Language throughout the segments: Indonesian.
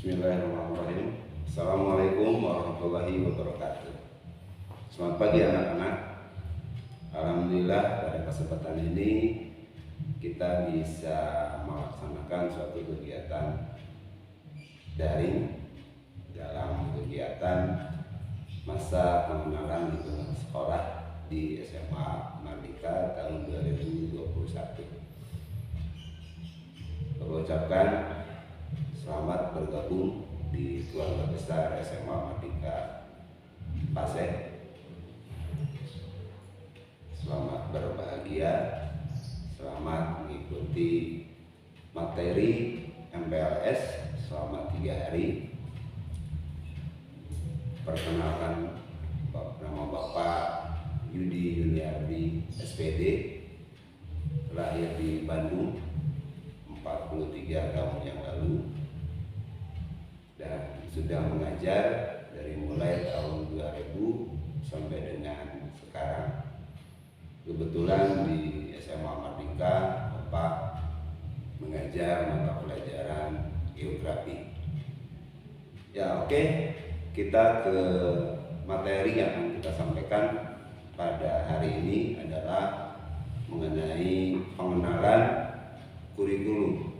Bismillahirrahmanirrahim. Assalamualaikum warahmatullahi wabarakatuh. Selamat pagi anak-anak. Alhamdulillah pada kesempatan ini kita bisa melaksanakan suatu kegiatan daring dalam kegiatan masa pengenalan lingkungan sekolah di SMA Mardika tahun 2021. Mengucapkan selamat bergabung di keluarga besar SMA Mardika Paseh. Selamat berbahagia, selamat mengikuti materi MPLS selama 3 hari. Perkenalkan, nama Bapak Yudi Yuniardi SPD, lahir di Bandung 43 tahun yang lalu dan sudah mengajar dari mulai tahun 2000 sampai dengan sekarang. Kebetulan di SMA Mardika Bapak mengajar mata pelajaran geografi. Ya, oke. Kita ke materi yang akan kita sampaikan pada hari ini adalah mengenai pengenalan kurikulum,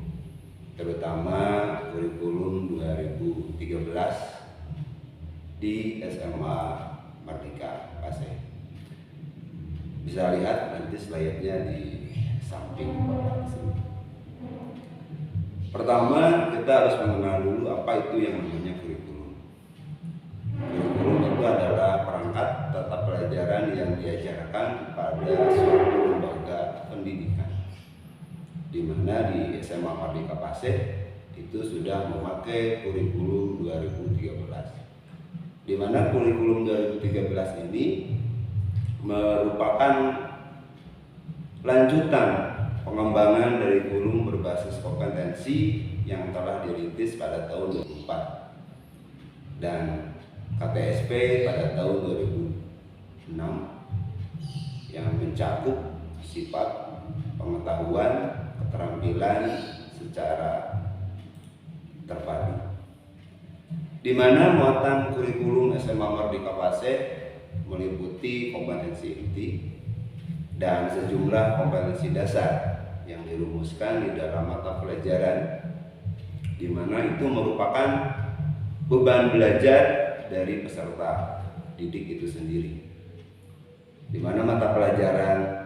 terutama kurikulum 2013 di SMA Mardika Paseh. Bisa lihat nanti slide-nya di samping bawah sini. Pertama, kita harus mengenal dulu apa itu yang namanya kurikulum. Kurikulum itu adalah perangkat tata pelajaran yang diajarkan pada suatu lembaga pendidikan, di mana di SMA Mardika Paseh itu sudah memakai kurikulum 2013. Di mana kurikulum 2013 ini merupakan lanjutan pengembangan dari kurikulum berbasis kompetensi yang telah dirintis pada tahun 2004 dan KTSP pada tahun 2006 yang mencakup sifat pengetahuan, keterampilan secara terpadu, di mana muatan kurikulum SMA Mardika Paseh meliputi kompetensi inti dan sejumlah kompetensi dasar yang dirumuskan di dalam mata pelajaran, di mana itu merupakan beban belajar dari peserta didik itu sendiri, di mana mata pelajaran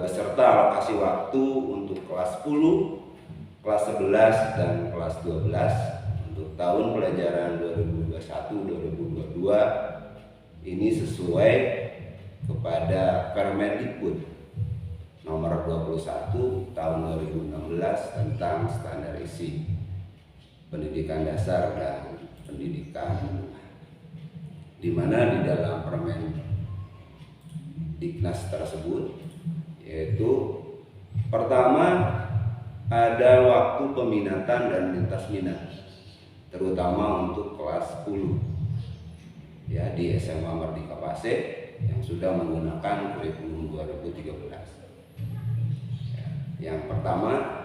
beserta alokasi waktu untuk kelas 10, kelas 11 dan kelas 12 untuk tahun pelajaran 2021-2022 ini sesuai kepada Permendikbud nomor 21 tahun 2016 tentang standar isi pendidikan dasar dan pendidikan, di mana di dalam Permendiknas tersebut yaitu pertama ada waktu peminatan dan lintas minat, terutama untuk kelas 10 ya di SMA Mardika Paseh yang sudah menggunakan kurikulum 2013. Ya, yang pertama,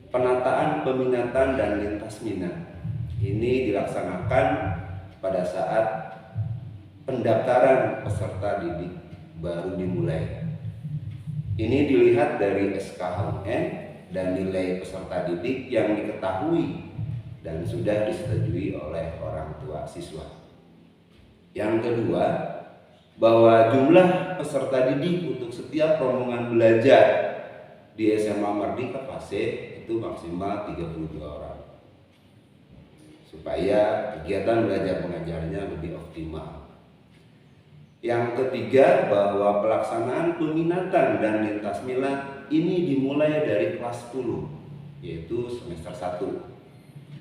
penataan peminatan dan lintas minat ini dilaksanakan pada saat pendaftaran peserta didik baru dimulai. Ini dilihat dari SKHUN dan nilai peserta didik yang diketahui dan sudah disetujui oleh orang tua siswa. Yang kedua, bahwa jumlah peserta didik untuk setiap rombongan belajar di SMA Mardika Paseh itu maksimal 32 orang, supaya kegiatan belajar mengajarnya lebih optimal. Yang ketiga, bahwa pelaksanaan peminatan dan lintas minat ini dimulai dari kelas 10, yaitu semester 1.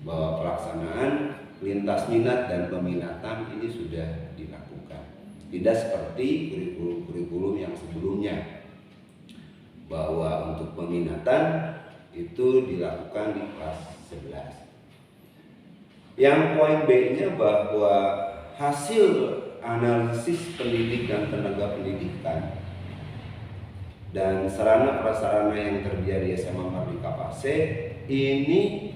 Bahwa pelaksanaan lintas minat dan peminatan ini sudah dilakukan. Tidak seperti kurikulum-kurikulum yang sebelumnya, bahwa untuk peminatan itu dilakukan di kelas 11. Yang poin B-nya bahwa hasil analisis pendidik dan tenaga pendidikan dan sarana prasarana yang tersedia di SMA Mardika Paseh ini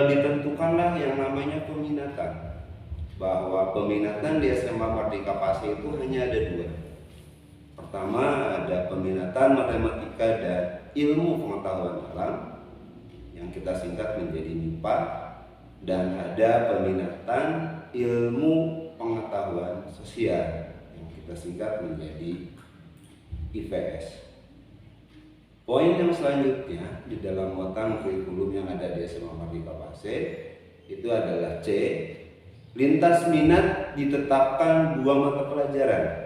ditentukanlah yang namanya peminatan. Bahwa peminatan di SMA Mardika Pasai itu hanya ada dua. Pertama ada peminatan matematika dan ilmu pengetahuan alam yang kita singkat menjadi MIPA, dan ada peminatan ilmu pengetahuan sosial yang kita singkat menjadi IPS. Poin yang selanjutnya di dalam muatan kurikulum yang ada di SMA Mardika Pasai itu adalah C. Lintas minat ditetapkan 2 mata pelajaran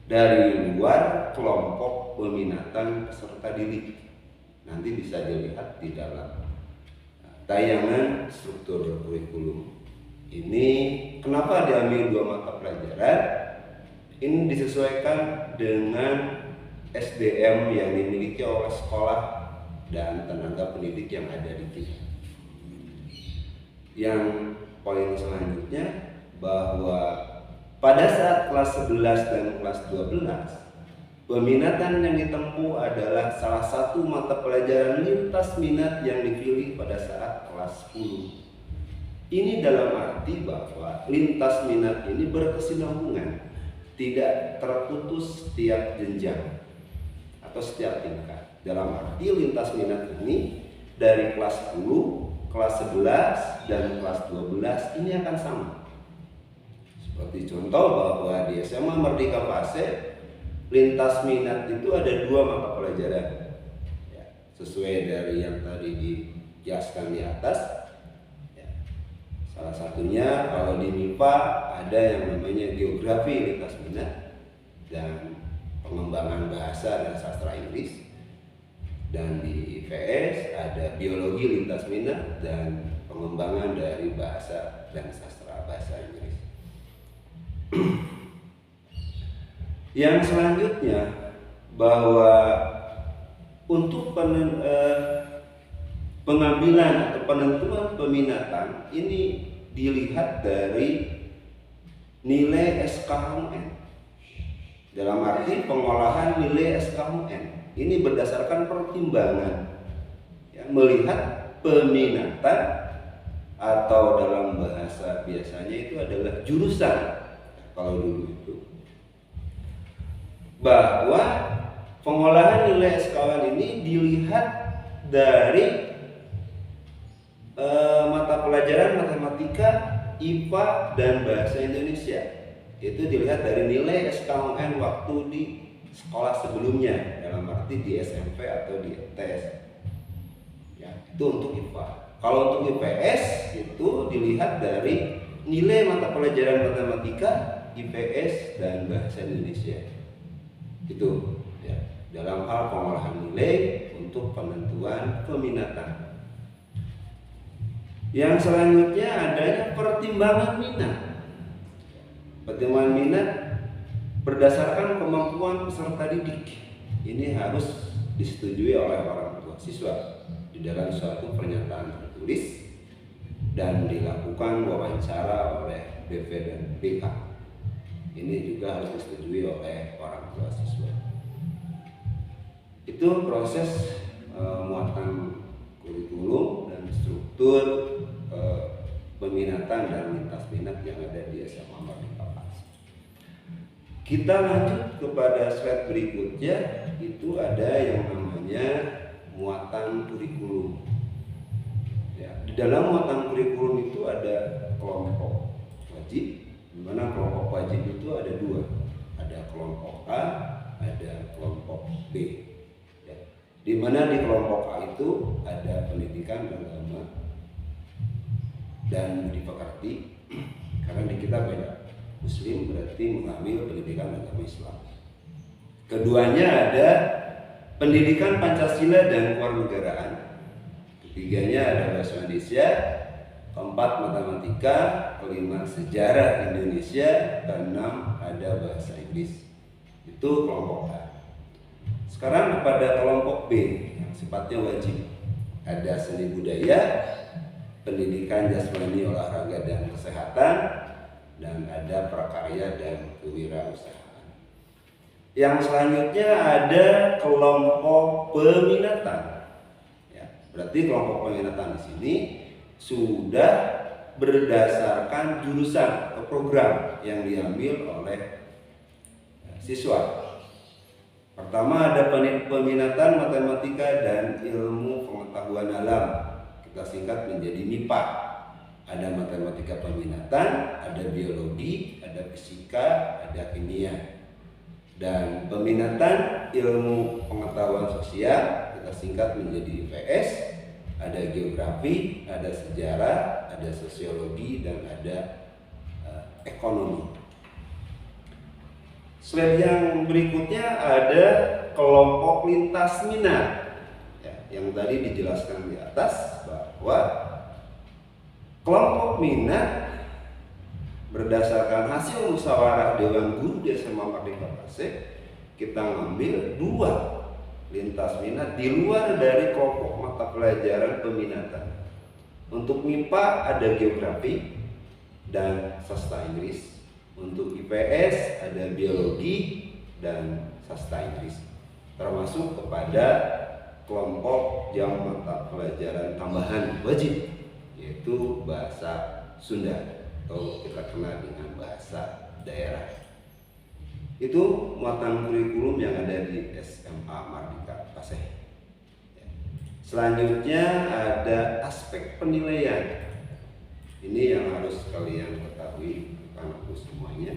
dari luar kelompok peminatan peserta didik. Nanti bisa dilihat di dalam tayangan struktur kurikulum. Ini kenapa diambil 2 mata pelajaran? Ini disesuaikan dengan SDM yang dimiliki oleh sekolah dan tenaga pendidik yang ada di kita. Yang poin selanjutnya bahwa pada saat kelas 11 dan kelas 12 peminatan yang ditempuh adalah salah satu mata pelajaran lintas minat yang dipilih pada saat kelas 10. Ini dalam arti bahwa lintas minat ini berkesinambungan, tidak terputus setiap jenjang atau setiap tingkat. Dalam arti lintas minat ini dari kelas 10, kelas 11, dan kelas 12 ini akan sama. Seperti contoh bahwa di SMA Mardika Pasai lintas minat itu ada 2 mata pelajaran ya, sesuai dari yang tadi dijelaskan di atas ya. Salah satunya kalau di MIPA ada yang namanya geografi lintas minat dan pengembangan bahasa dan sastra Inggris, dan di IPS ada biologi lintas minat dan pengembangan dari bahasa dan sastra bahasa Inggris. Yang selanjutnya bahwa untuk pengambilan atau penentuan peminatan ini dilihat dari nilai SKUN. Dalam arti pengolahan nilai SKUN ini berdasarkan pertimbangan ya, melihat peminatan atau dalam bahasa biasanya itu adalah jurusan. Kalau dulu itu bahwa pengolahan nilai SKUN ini dilihat dari mata pelajaran matematika, IPA, dan bahasa Indonesia. Itu dilihat dari nilai SKUN waktu di sekolah sebelumnya, dalam arti di SMP atau di MTS ya, itu untuk IPA. Kalau untuk IPS itu dilihat dari nilai mata pelajaran matematika, IPS, dan bahasa Indonesia. Itu ya, dalam hal pengolahan nilai untuk penentuan peminatan. Yang selanjutnya adanya pertimbangan minat. Pertimbangan minat berdasarkan kemampuan peserta didik. Ini harus disetujui oleh orang tua siswa di dalam suatu pernyataan tertulis dan dilakukan wawancara oleh BV dan BK. Ini juga harus disetujui oleh orang tua siswa. Itu proses muatan kurikulum dan struktur peminatan dan lintas minat yang ada di SMA Mardika Pasai. Kita lanjut kepada slide berikutnya, itu ada yang namanya muatan kurikulum. Ya, di dalam muatan kurikulum itu ada kelompok wajib, di mana kelompok wajib itu ada 2, ada kelompok A, ada kelompok B. Ya, di mana di kelompok A itu ada pendidikan agama dan dipekerti, karena di kita banyak Muslim berarti mengambil pendidikan agama Islam. Keduanya ada pendidikan Pancasila dan kewarganegaraan. Ketiganya ada bahasa Indonesia, keempat matematika, kelima sejarah Indonesia, keenam ada bahasa Inggris. Itu kelompok A. Sekarang kepada kelompok B yang sifatnya wajib. Ada seni budaya, pendidikan jasmani, olahraga, dan kesehatan, dan ada prakarya dan kewirausahaan. Yang selanjutnya ada kelompok peminatan. Ya, Berarti kelompok peminatan di sini sudah berdasarkan jurusan atau program yang diambil oleh siswa. Pertama ada peminatan matematika dan ilmu pengetahuan alam, kita singkat menjadi MIPA. Ada matematika peminatan, ada biologi, ada fisika, ada kimia. Dan peminatan ilmu pengetahuan sosial kita singkat menjadi IPS, ada geografi, ada sejarah, ada sosiologi, dan ada ekonomi. Slide yang berikutnya ada kelompok lintas minat ya, yang tadi dijelaskan di atas bahwa kelompok minat berdasarkan hasil musyawarah Dewan Guru di SMA Mardika Paseh, kita ngambil 2 lintas minat di luar dari kelompok mata pelajaran peminatan. Untuk MIPA ada geografi dan sastra Inggris. Untuk IPS ada biologi dan sastra Inggris. Termasuk kepada kelompok yang mata pelajaran tambahan wajib, yaitu bahasa Sunda atau kita kenal dengan bahasa daerah. Itu muatan kurikulum yang ada di SMA Mardika Paseh. Selanjutnya ada aspek penilaian. Ini yang harus kalian ketahui anakku semuanya,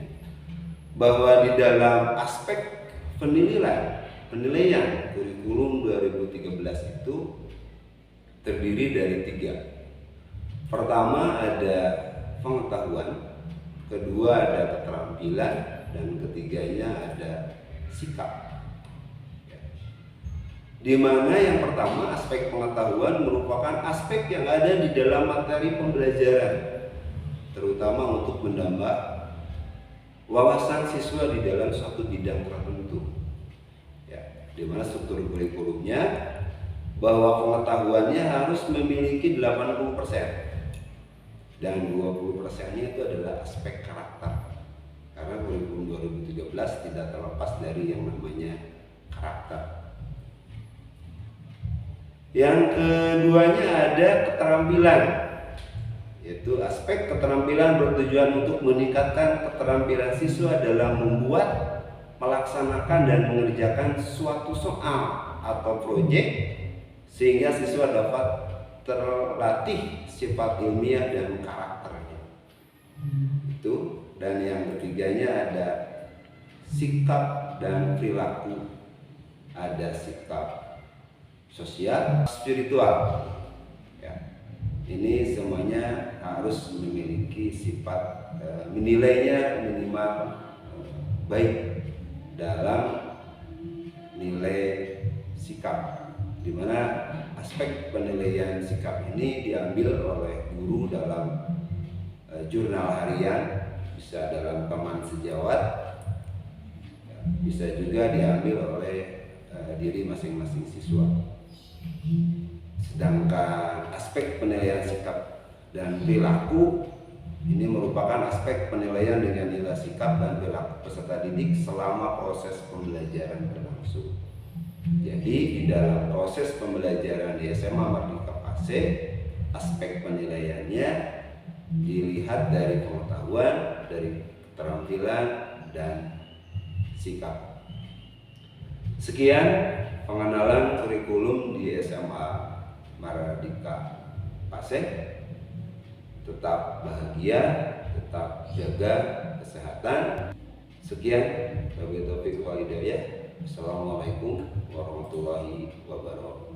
bahwa di dalam aspek penilaian kurikulum 2013 itu terdiri dari 3. Pertama ada pengetahuan, kedua ada keterampilan, dan ketiganya ada sikap. Di mana yang pertama aspek pengetahuan merupakan aspek yang ada di dalam materi pembelajaran, terutama untuk menambah wawasan siswa di dalam suatu bidang tertentu. Ya, di mana struktur kurikulumnya bahwa pengetahuannya harus memiliki 80% dan 20%-nya itu adalah aspek karakter. Karena kurikulum 2013 tidak terlepas dari yang namanya karakter. Yang keduanya ada keterampilan, yaitu aspek keterampilan bertujuan untuk meningkatkan keterampilan siswa dalam membuat, melaksanakan, dan mengerjakan suatu soal atau proyek sehingga siswa dapat terlatih sifat ilmiah dan karakternya. Itu. Dan yang ketiganya ada sikap dan perilaku, ada sikap sosial, spiritual. Ya. Ini semuanya harus memiliki sifat menilainya minimal baik dalam nilai sikap, di mana aspek penilaian sikap ini diambil oleh guru dalam jurnal harian, bisa dalam teman sejawat, bisa juga diambil oleh diri masing-masing siswa. Sedangkan aspek penilaian sikap dan perilaku ini merupakan aspek penilaian dengan nilai sikap dan perilaku peserta didik selama proses pembelajaran berlangsung. Jadi di dalam proses pembelajaran di SMA Mardika Paseh, aspek penilaiannya dilihat dari pengetahuan, dari keterampilan, dan sikap. Sekian pengenalan kurikulum di SMA Mardika Paseh. Tetap bahagia, tetap jaga kesehatan. Sekian, wabillahi taufiq wal hidayah. Assalamualaikum warahmatullahi wabarakatuh.